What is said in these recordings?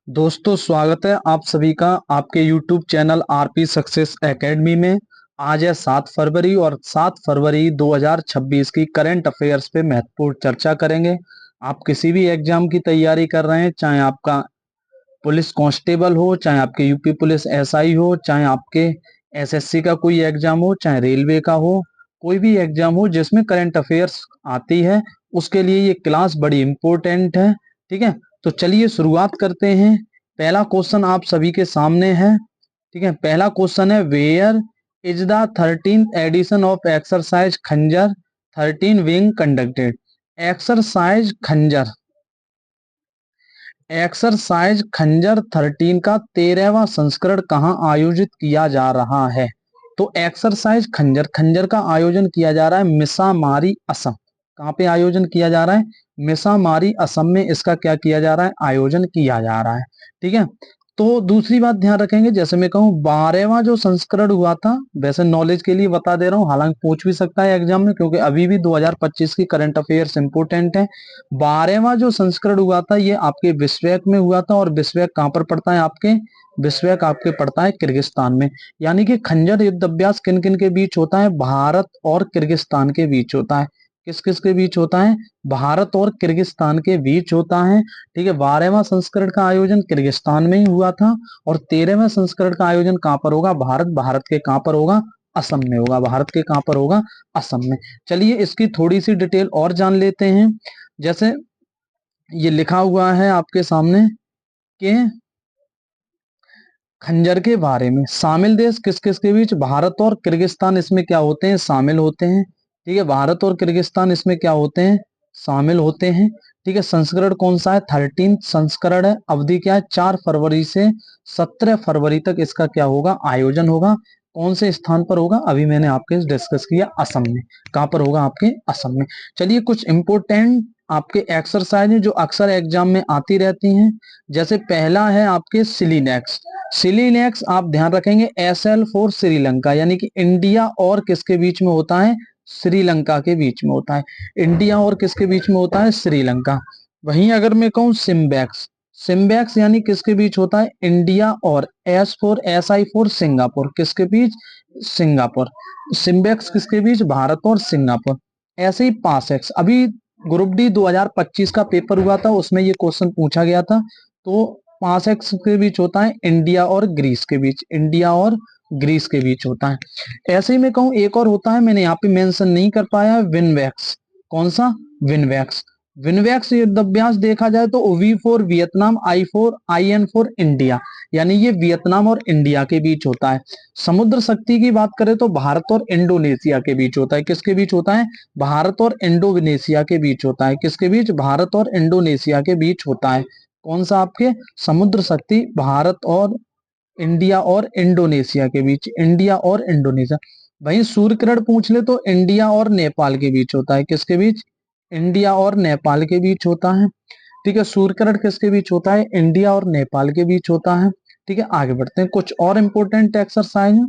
दोस्तों, स्वागत है आप सभी का आपके YouTube channel RP success academy में। आज है 7 फरवरी और 7 फरवरी 2026 की करंट अफेयर्स पे महत्वपूर्ण चर्चा करेंगे। आप किसी भी एग्जाम की तैयारी कर रहे हैं, चाहे आपका पुलिस कांस्टेबल हो, चाहे आपके यूपी पुलिस एसआई हो, चाहे आपके एसएससी का कोई एग्जाम हो, चाहे रेलवे का हो, कोई भी एग्जाम हो जिसमें करंट अफेयर्स आती है, उसके लिए ये क्लास बड़ी इंपॉर्टेंट है। ठीक है, तो चलिए शुरुआत करते हैं। पहला क्वेश्चन आप सभी के सामने है। ठीक है, पहला क्वेश्चन है, where is the 13th edition of exercise Khanjar 13 being conducted. Exercise Khanjar exercise Khanjar 13 का 13वां संस्करण कहाँ आयोजित किया जा रहा है? तो एक्सरसाइज खंजर खंजर का आयोजन किया जा रहा है मिसामारी असम। कहाँ पे आयोजन किया जा रहा है? मिसामारी असम में इसका क्या किया जा रहा है? आयोजन किया जा रहा है। ठीक है, तो दूसरी बात ध्यान रखेंगे, जैसे मैं कहूँ 12वां जो संस्करण हुआ था, वैसे नॉलेज के लिए बता दे रहा हूँ, हालांकि पूछ भी सकता है एग्जाम में, क्योंकि अभी भी 2025 की करंट अफेयर्स इंपोर्टेंट है। 12वां जो संस्करण हुआ था ये आपके विश्वैक में हुआ था, और विश्वैक कहाँ पर पड़ता है? आपके विश्वैक आपके पड़ता है किर्गिस्तान में। यानी कि खंजर युद्ध अभ्यास किन किन के बीच होता है? भारत और किर्गिस्तान के बीच होता है। किस किस के बीच होता है? भारत और किर्गिस्तान के बीच होता है। ठीक है, 12वां संस्करण का आयोजन किर्गिस्तान में ही हुआ था, और 13वें संस्करण का आयोजन कहां पर होगा? भारत के कहां पर होगा? असम में होगा। भारत के कहां पर होगा? असम में। चलिए इसकी थोड़ी सी डिटेल और जान लेते हैं। जैसे ये लिखा हुआ है आपके सामने कि खंजर के बारे में, शामिल देश किस किस के बीच? भारत और किर्गिस्तान इसमें क्या होते हैं? शामिल होते हैं। ठीक है, भारत और किर्गिस्तान इसमें क्या होते हैं? शामिल होते हैं। ठीक है, संस्करण कौन सा है? 13 संस्करण है। अवधि क्या है? 4 फरवरी से 17 फरवरी तक इसका क्या होगा? आयोजन होगा। कौन से स्थान पर होगा? अभी मैंने आपके डिस्कस किया, असम में। कहां पर होगा? आपके असम में। चलिए कुछ इंपोर्टेंट आपके एक्सरसाइज जो अक्सर एग्जाम में आती रहती हैं। जैसे पहला है आपके सिलीनेक्स। सिलीनेक्स आप ध्यान रखेंगे SL फॉर श्रीलंका, यानी कि इंडिया और किसके बीच में होता है? श्रीलंका के बीच में होता है। इंडिया और किसके बीच में होता है? श्रीलंका। वहीं अगर मैं कहूं सिम्बैक्स, सिम्बैक्स यानी किसके बीच होता है? इंडिया और SI फॉर सिंगापुर, किसके बीच? सिंगापुर। सिम्बैक्स किसके बीच? भारत और सिंगापुर। ऐसे ही पासएक्स, अभी ग्रुप डी 2025 का पेपर हुआ था, उसमें ये क्वेश्चन पूछा गया था। तो 5x के बीच होता है इंडिया और ग्रीस के बीच, इंडिया और ग्रीस के बीच होता है। ऐसे ही मैं कहूँ एक और होता है, मैंने यहाँ पे मेंशन नहीं कर पाया है, विनवैक्स। कौन सा? विनवैक्स। विनवैक्स युद्ध अभ्यास देखा जाए तो V for Vietnam, IN for India, यानी ये वियतनाम और इंडिया के बीच होता है। समुद्र शक्ति की बात करें तो भारत और इंडोनेशिया के बीच होता है। किसके बीच होता है? भारत और इंडोनेशिया के बीच होता है। किसके बीच? भारत और इंडोनेशिया के बीच होता है। कौन सा? आपके समुद्र शक्ति भारत और इंडिया और इंडोनेशिया के बीच, इंडिया और इंडोनेशिया। वहीं सूर्य किरण पूछ ले तो इंडिया और नेपाल के बीच होता है। किसके बीच? इंडिया और नेपाल के बीच होता है। ठीक है, सूर्य किरण किसके बीच होता है? इंडिया और नेपाल के बीच होता है। ठीक है, आगे बढ़ते हैं। कुछ और इंपोर्टेंट एक्सरसाइज है।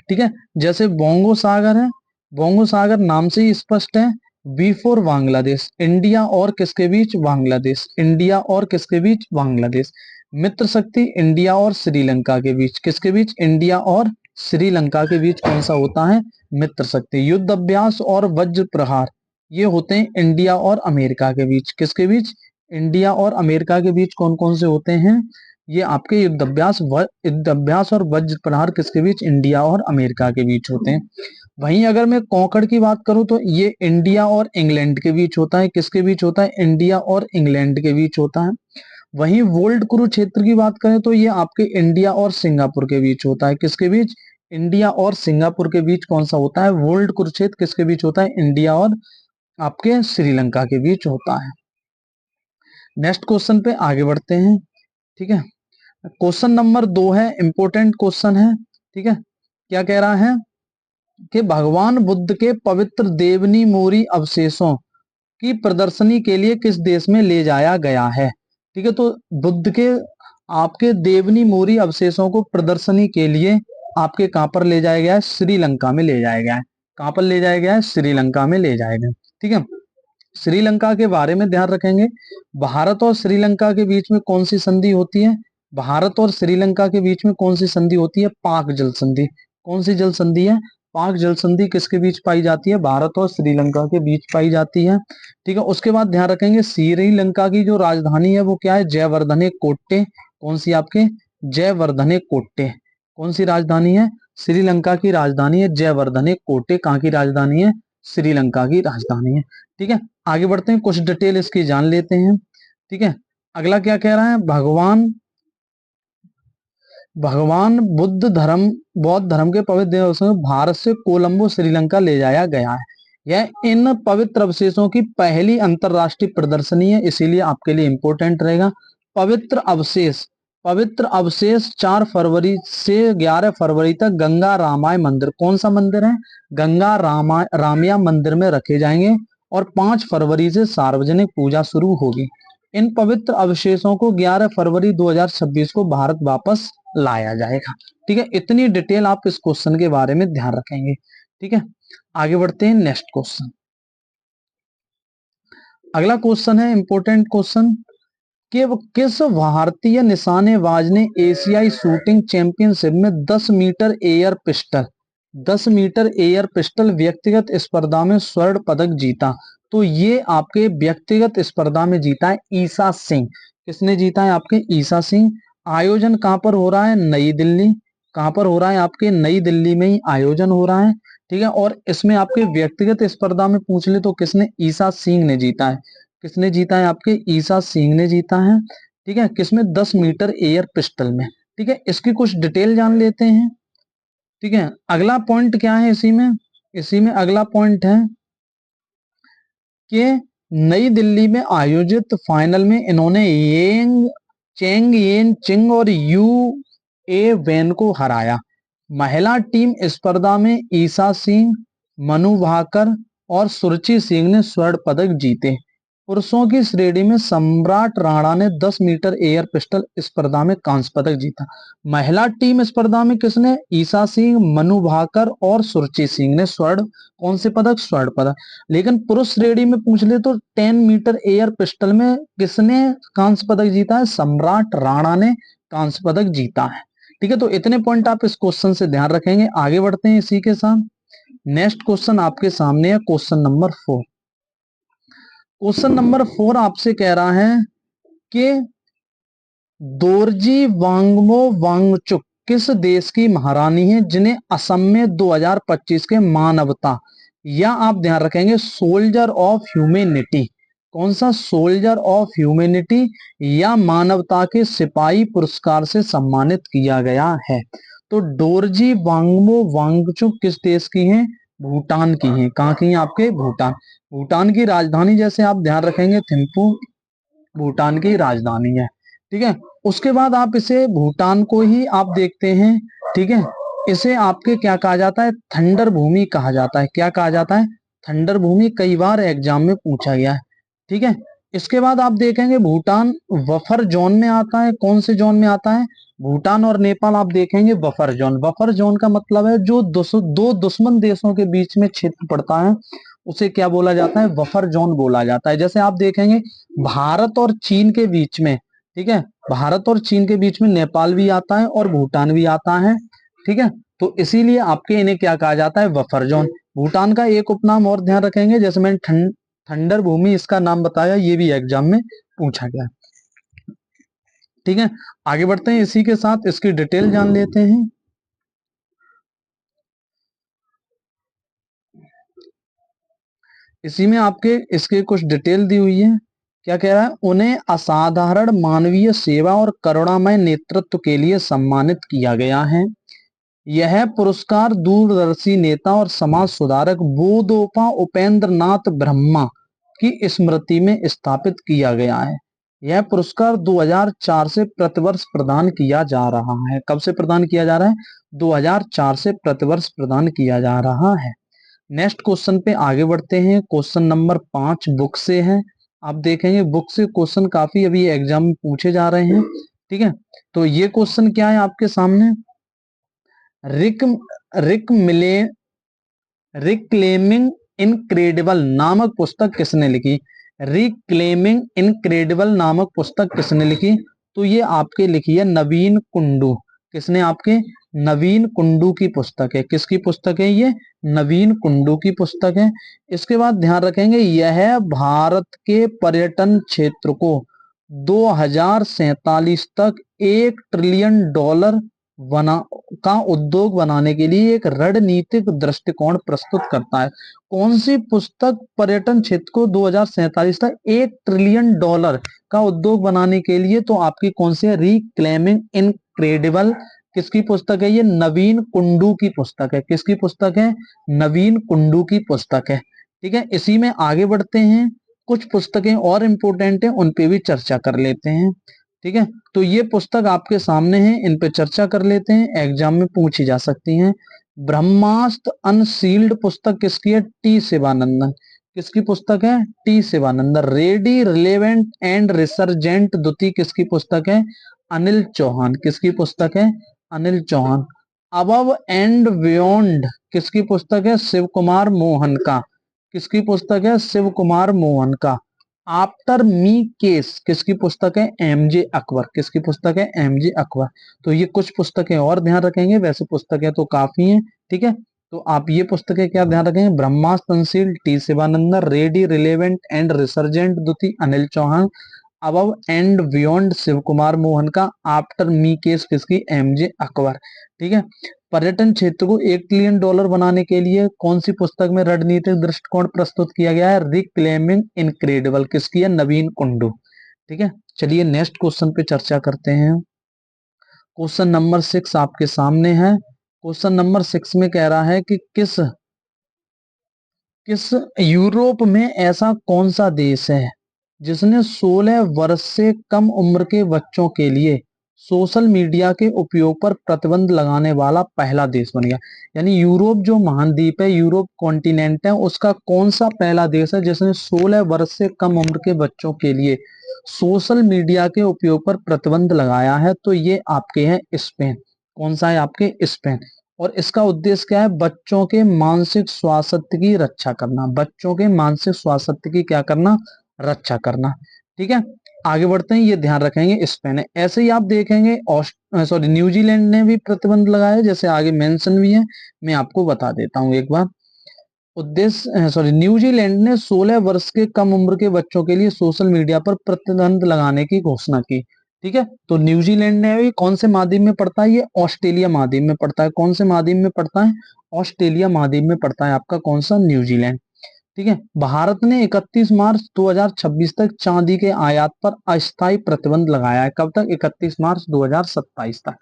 ठीक है, जैसे बोंगो सागर है, बोंगो सागर नाम से ही स्पष्ट है। बी फॉर बांग्लादेश, इंडिया और किसके बीच? बांग्लादेश, इंडिया और किसके बीच? बांग्लादेश। मित्र शक्ति इंडिया और श्रीलंका के बीच, किसके बीच? इंडिया और श्रीलंका के बीच कौन सा होता है? मित्र शक्ति। युद्ध अभ्यास और वज्र प्रहार ये होते हैं इंडिया और अमेरिका के बीच। किसके बीच? इंडिया और अमेरिका के बीच कौन कौन से होते हैं? ये आपके युद्ध अभ्यास और वज्र प्रहार किसके बीच? इंडिया और अमेरिका के बीच होते हैं। वहीं अगर मैं कॉन्कड़ की बात करूं तो ये इंडिया और इंग्लैंड के बीच होता है। किसके बीच होता है? इंडिया और इंग्लैंड के बीच होता है। वहीं वोल्ड कुरुक्षेत्र की बात करें तो ये आपके इंडिया और सिंगापुर के बीच होता है। किसके बीच? इंडिया और सिंगापुर के बीच कौन सा होता है? वोल्ड कुरुक्षेत्र किसके बीच होता है? इंडिया और आपके श्रीलंका के बीच होता है। नेक्स्ट क्वेश्चन पे आगे बढ़ते हैं। ठीक है, क्वेश्चन नंबर 2 है, इंपोर्टेंट क्वेश्चन है। ठीक है, क्या कह रहा है कि भगवान बुद्ध के पवित्र देवनी मोरी अवशेषों की प्रदर्शनी के लिए किस देश में ले जाया गया है? ठीक है, तो बुद्ध के आपके देवनी मोरी अवशेषों को प्रदर्शनी के लिए आपके कहां पर ले जाया गया है? श्रीलंका में ले जाया गया है। कहां पर ले जाया गया है? श्रीलंका में ले जाया गया। ठीक है, श्रीलंका के बारे में ध्यान रखेंगे। भारत और श्रीलंका के बीच में कौन सी संधि होती है? भारत और श्रीलंका के बीच में कौन सी संधि होती है? पाक जल संधि। कौन सी जल संधि है? पाक जल संधि किसके बीच पाई जाती है? भारत और श्रीलंका के बीच पाई जाती है। ठीक है, उसके बाद ध्यान रखेंगे श्रीलंका की जो राजधानी है वो क्या है? जयवर्धने कोट्टे। कौन सी आपके? जयवर्धने कोट्टे। कौन सी राजधानी है? श्रीलंका की राजधानी है जयवर्धने कोट्टे। कहाँ की राजधानी है? श्रीलंका की राजधानी है। ठीक है, आगे बढ़ते हैं, कुछ डिटेल इसकी जान लेते हैं। ठीक है, अगला क्या कह रहा है? भगवान बुद्ध धर्म बौद्ध धर्म के पवित्र दिवसों में भारत से कोलंबो श्रीलंका ले जाया गया है। यह इन पवित्र अवशेषों की पहली अंतरराष्ट्रीय प्रदर्शनी है, इसीलिए आपके लिए इंपॉर्टेंट रहेगा। पवित्र अवशेष, पवित्र अवशेष 4 फरवरी से 11 फरवरी तक गंगा रामाय मंदिर, कौन सा मंदिर है? गंगा रामिया मंदिर में रखे जाएंगे और 5 फरवरी से सार्वजनिक पूजा शुरू होगी। इन पवित्र अवशेषों को 11 फरवरी 2026 को भारत वापस लाया जाएगा। ठीक है, इतनी डिटेल आप इस क्वेश्चन के बारे में ध्यान रखेंगे। ठीक है, आगे बढ़ते हैं नेक्स्ट क्वेश्चन। अगला क्वेश्चन है इंपॉर्टेंट क्वेश्चन कि किस भारतीय निशानेबाज ने एशियाई शूटिंग चैंपियनशिप में 10 मीटर एयर पिस्टल व्यक्तिगत स्पर्धा में स्वर्ण पदक जीता? तो ये आपके व्यक्तिगत स्पर्धा में जीता है ईसा सिंह। किसने जीता है? आपके ईसा सिंह। आयोजन कहां पर हो रहा है? नई दिल्ली। कहां पर हो रहा है? आपके नई दिल्ली में ही आयोजन हो रहा है। ठीक है, और इसमें आपके व्यक्तिगत स्पर्धा में पूछ ले तो किसने? ईसा सिंह ने जीता है। किसने जीता है? आपके ईसा सिंह ने जीता है। ठीक है, किसमें? 10 मीटर एयर पिस्टल में। ठीक है, इसकी कुछ डिटेल जान लेते हैं। ठीक है, अगला पॉइंट क्या है इसी में अगला पॉइंट है कि नई दिल्ली में आयोजित फाइनल में इन्होंने चेंग येन चिंग और यू ए वैन को हराया। महिला टीम स्पर्धा में ईसा सिंह, मनु भाकर और सुरुचि सिंह ने स्वर्ण पदक जीते। पुरुषों की श्रेणी में सम्राट राणा ने 10 मीटर एयर पिस्टल स्पर्धा में कांस्य पदक जीता। महिला टीम स्पर्धा में किसने? ईसा सिंह, मनु भाकर और सुरुचि सिंह ने स्वर्ण, कौन से पदक? स्वर्ण पदक। लेकिन पुरुष श्रेणी में पूछ ले तो 10 मीटर एयर पिस्टल में किसने कांस्य पदक जीता है? सम्राट राणा ने कांस्य पदक जीता है। ठीक है, तो इतने पॉइंट आप इस क्वेश्चन से ध्यान रखेंगे। आगे बढ़ते हैं इसी के साथ। नेक्स्ट क्वेश्चन आपके सामने है क्वेश्चन नंबर 4। क्वेश्चन नंबर 4 आपसे कह रहा है कि दोरजी वांगमो वांगचुक किस देश की महारानी है जिन्हें असम में 2025 के मानवता, या आप ध्यान रखेंगे सोल्जर ऑफ ह्यूमैनिटी, कौन सा? सोल्जर ऑफ ह्यूमैनिटी या मानवता के सिपाही पुरस्कार से सम्मानित किया गया है। तो डोरजी वांगमो वांगचुक किस देश की हैं? भूटान की हैं। कहाँ की हैं? आपके भूटान। भूटान की राजधानी जैसे आप ध्यान रखेंगे थिम्पू भूटान की राजधानी है। ठीक है, उसके बाद आप इसे भूटान को ही आप देखते हैं। ठीक है, इसे आपके क्या कहा जाता है? थंडर भूमि कहा जाता है। क्या कहा जाता है? थंडर भूमि। कई बार एग्जाम में पूछा गया है। ठीक है, इसके बाद आप देखेंगे भूटान बफर जोन में आता है। कौन से जोन में आता है? भूटान और नेपाल आप देखेंगे बफर जोन। बफर जोन का मतलब है जो दो दुश्मन देशों के बीच में क्षेत्र पड़ता है उसे क्या बोला जाता है? बफर जोन बोला जाता है। जैसे आप देखेंगे भारत और चीन के बीच में, ठीक है, भारत और चीन के बीच में नेपाल भी आता है और भूटान भी आता है। ठीक है, तो इसीलिए आपके इन्हें क्या कहा जाता है? Buffer zone. भूटान का एक उपनाम और ध्यान रखेंगे, जैसे मैंने थंडर भूमि इसका नाम बताया, ये भी एग्जाम में पूछा गया। ठीक है, आगे बढ़ते हैं, इसी के साथ इसकी डिटेल जान लेते हैं। इसी में आपके इसके कुछ डिटेल दी हुई है। क्या कह रहा है? उन्हें असाधारण मानवीय सेवा और करुणामय नेतृत्व के लिए सम्मानित किया गया है। यह पुरस्कार दूरदर्शी नेता और समाज सुधारक बोदोपा उपेंद्र नाथ ब्रह्मा की स्मृति में स्थापित किया गया है। यह पुरस्कार 2004 से प्रतिवर्ष प्रदान किया जा रहा है। कब से प्रदान किया जा रहा है? 2004 से प्रतिवर्ष प्रदान किया जा रहा है। नेक्स्ट क्वेश्चन पे आगे बढ़ते हैं। क्वेश्चन नंबर 5 बुक से है। आप देखेंगे बुक से क्वेश्चन काफी अभी एग्जाम में पूछे जा रहे हैं। ठीक है, तो ये क्वेश्चन क्या है आपके सामने? रिक रिक मिले रिक्लेमिंग इनक्रेडिबल नामक पुस्तक किसने लिखी? रिक्लेमिंग इनक्रेडिबल नामक पुस्तक किसने लिखी? तो ये आपके लिखी है नवीन कुंडू। किसने? आपके नवीन कुंडू की पुस्तक है। किसकी पुस्तक है ये? नवीन कुंडू की पुस्तक है। इसके बाद ध्यान रखेंगे, यह भारत के पर्यटन क्षेत्र को 2047 तक $1 ट्रिलियन बना का उद्योग बनाने के लिए एक रणनीतिक दृष्टिकोण प्रस्तुत करता है। कौन सी पुस्तक पर्यटन क्षेत्र को 2047 तक $1 ट्रिलियन का उद्योग बनाने के लिए? तो आपकी कौन सी है? Reclaiming incredible. किसकी पुस्तक है ये? नवीन कुंडू की पुस्तक है। किसकी पुस्तक है? नवीन कुंडू की पुस्तक है। ठीक है, इसी में आगे बढ़ते हैं। कुछ पुस्तकें और इंपोर्टेंट है, उन पे भी चर्चा कर लेते हैं। ठीक है, तो ये पुस्तक आपके सामने है, इन पे चर्चा कर लेते हैं, एग्जाम में पूछी जा सकती हैं। ब्रह्मास्त्र अनसील्ड पुस्तक किसकी है? टी शिवानंदन। किसकी पुस्तक है? T Sivanandan. Ready relevant and resurgent द्वितीय किसकी पुस्तक है? अनिल चौहान। किसकी पुस्तक है? Anil Chauhan. Above and beyond किसकी पुस्तक है? शिव कुमार मोहन का। किसकी पुस्तक है? शिव कुमार मोहन का। आफ्टर मी केस किसकी पुस्तक है? एमजे अकबर। किसकी पुस्तक है? एमजे अकबर। तो ये कुछ पुस्तकें और ध्यान रखेंगे, वैसे पुस्तकें तो काफी हैं। ठीक है, तो आप ये पुस्तकें क्या ध्यान रखेंगे? ब्रह्मास्त्र तंसील T Sivanandan, ready relevant and resurgent द्वितीय Anil Chauhan, above and beyond Shiv Kumar Mohan का, आफ्टर मी केस किसकी? एमजे अकबर। ठीक है, पर्यटन क्षेत्र को $1 ट्रिलियन बनाने के लिए कौन सी पुस्तक में रणनीतिक दृष्टिकोण प्रस्तुत किया गया है? Reclaiming incredible. किसकी है? नवीन कुंडू। ठीक है, चलिए नेक्स्ट क्वेश्चन पे चर्चा करते हैं। क्वेश्चन नंबर 6 आपके सामने है। क्वेश्चन नंबर 6 में कह रहा है कि किस किस यूरोप में ऐसा कौन सा देश है जिसने 16 वर्ष से कम उम्र के बच्चों के लिए सोशल मीडिया के उपयोग पर प्रतिबंध लगाने वाला पहला देश बन गया? यानी यूरोप जो महाद्वीप है, यूरोप कॉन्टिनेंट है, उसका कौन सा पहला देश है जिसने 16 वर्ष से कम उम्र के बच्चों के लिए सोशल मीडिया के उपयोग पर प्रतिबंध लगाया है? तो ये आपके हैं स्पेन। कौन सा है? आपके स्पेन। और इसका उद्देश्य क्या है? बच्चों के मानसिक स्वास्थ्य की रक्षा करना। बच्चों के मानसिक स्वास्थ्य की क्या करना? रक्षा करना। ठीक है, आगे बढ़ते हैं, ये ध्यान रखेंगे स्पेन है। ऐसे ही आप देखेंगे न्यूजीलैंड ने भी प्रतिबंध लगाया, जैसे आगे मेंशन भी है, मैं आपको बता देता हूं एक बार। न्यूजीलैंड ने 16 वर्ष के कम उम्र के बच्चों के लिए सोशल मीडिया पर प्रतिबंध लगाने की घोषणा की। ठीक है, तो न्यूजीलैंड ने भी कौन से महाद्वीप में पड़ता है? ये ऑस्ट्रेलिया महाद्वीप में पड़ता है। कौन से महाद्वीप में पड़ता है? ऑस्ट्रेलिया महाद्वीप में पड़ता है आपका कौन सा? न्यूजीलैंड। ठीक है, भारत ने 31 मार्च 2026 तक चांदी के आयात पर अस्थायी प्रतिबंध लगाया है। कब तक? 31 मार्च 2027 तक।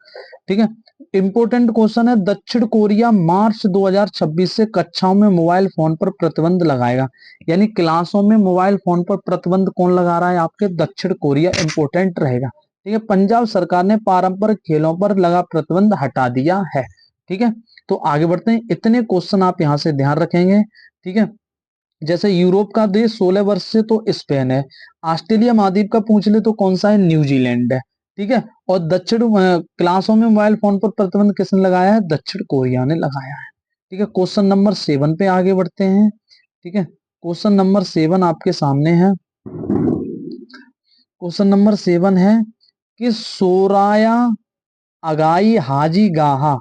ठीक है, इंपोर्टेंट क्वेश्चन है, दक्षिण कोरिया मार्च 2026 से कक्षाओं में मोबाइल फोन पर प्रतिबंध लगाएगा। यानी क्लासों में मोबाइल फोन पर प्रतिबंध कौन लगा रहा है? आपके दक्षिण कोरिया। इंपोर्टेंट रहेगा। ठीक है, पंजाब सरकार ने पारंपरिक खेलों पर लगा प्रतिबंध हटा दिया है। ठीक है, तो आगे बढ़ते हैं। इतने क्वेश्चन आप यहां से ध्यान रखेंगे। ठीक है, जैसे यूरोप का देश 16 वर्ष से तो स्पेन है। ऑस्ट्रेलिया महाद्वीप का पूछ ले तो कौन सा है? न्यूजीलैंड है। ठीक है, और दक्षिण क्लासों में मोबाइल फोन पर प्रतिबंध किसने लगाया है? दक्षिण कोरिया ने लगाया है। ठीक है, क्वेश्चन नंबर 7 पे आगे बढ़ते हैं। ठीक है, क्वेश्चन नंबर 7 आपके सामने है। क्वेश्चन नंबर 7 है कि सोराया अगाई हाजी गाहा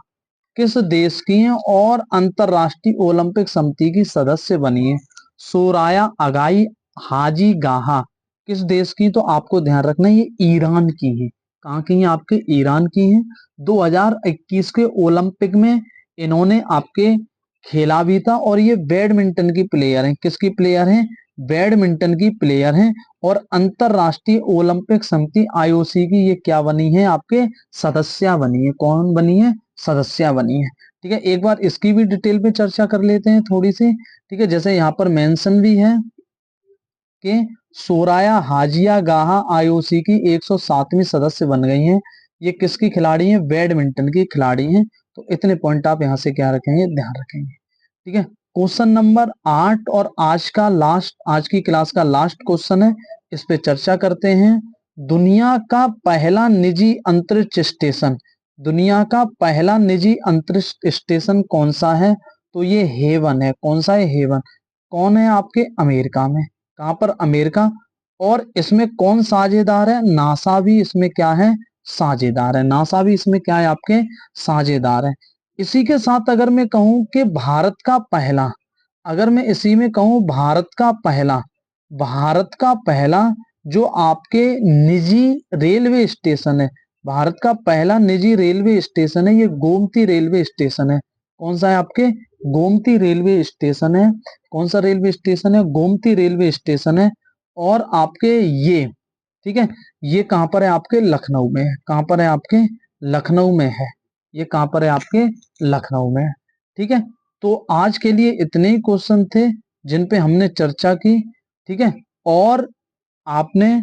किस देश की है और अंतरराष्ट्रीय ओलंपिक समिति की सदस्य बनी है? सोराया अगाई हाजी गाहा किस देश की? तो आपको ध्यान रखना है, ये ईरान की है। कहाँ की है? आपके ईरान की है। 2021 के ओलंपिक में इन्होंने आपके खेला भी था, और ये बैडमिंटन की प्लेयर हैं। किसकी प्लेयर हैं? बैडमिंटन की प्लेयर हैं। और अंतरराष्ट्रीय ओलंपिक समिति आईओसी की ये क्या बनी है? आपके सदस्य बनी है। कौन बनी है? सदस्य बनी है। ठीक है, एक बार इसकी भी डिटेल पे चर्चा कर लेते हैं थोड़ी सी। ठीक है, जैसे यहाँ पर मेंशन भी है कि सोराया हाजिया गाहा आईओसी की 107वीं सदस्य बन गई हैं। ये किसकी खिलाड़ी हैं? बैडमिंटन की खिलाड़ी हैं। तो इतने पॉइंट आप यहाँ से क्या रखेंगे? ध्यान रखेंगे। ठीक है, क्वेश्चन नंबर 8 और आज की क्लास का लास्ट क्वेश्चन है, इस पे चर्चा करते हैं। दुनिया का पहला निजी अंतरिक्ष स्टेशन, दुनिया का पहला निजी अंतरिक्ष स्टेशन कौन सा है? तो ये हेवन है। कौन सा है? हेवन। कौन है आपके अमेरिका में, कहां पर, अमेरिका। और इसमें कौन साझेदार है, नासा भी इसमें क्या है, साझेदार है, नासा भी इसमें क्या है आपके साझेदार है। इसी के साथ अगर मैं कहूं कि भारत का पहला, अगर मैं इसी में कहूं भारत का पहला जो आपके निजी रेलवे स्टेशन है, भारत का पहला निजी रेलवे स्टेशन है, ये गोमती रेलवे स्टेशन है। कौन सा है आपके, गोमती रेलवे स्टेशन है। कौन सा रेलवे स्टेशन है, गोमती रेलवे स्टेशन है। और आपके ये, ठीक है, ये कहां पर है आपके लखनऊ में है, कहां पर है आपके लखनऊ में है, ये कहां पर है आपके लखनऊ में है। ठीक है, तो आज के लिए इतने ही क्वेश्चन थे जिन पे हमने चर्चा की। ठीक है, और आपने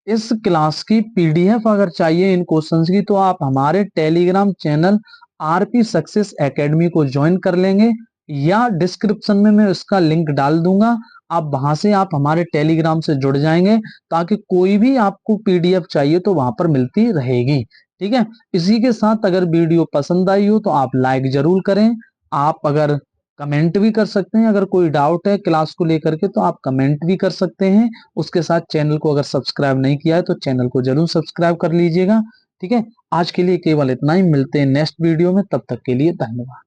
इस क्लास की पीडीएफ अगर चाहिए इन क्वेश्चंस की, तो आप हमारे Telegram channel RP success academy को ज्वाइन कर लेंगे, या डिस्क्रिप्शन में मैं उसका लिंक डाल दूंगा, आप वहां से आप हमारे टेलीग्राम से जुड़ जाएंगे, ताकि कोई भी आपको पीडीएफ चाहिए तो वहां पर मिलती रहेगी। ठीक है, इसी के साथ अगर वीडियो पसंद आई हो तो आप लाइक जरूर करें। आप अगर कमेंट भी कर सकते हैं, अगर कोई डाउट है क्लास को लेकर के तो आप कमेंट भी कर सकते हैं। उसके साथ चैनल को अगर सब्सक्राइब नहीं किया है तो चैनल को जरूर सब्सक्राइब कर लीजिएगा। ठीक है, आज के लिए केवल इतना ही, मिलते हैं नेक्स्ट वीडियो में, तब तक के लिए धन्यवाद।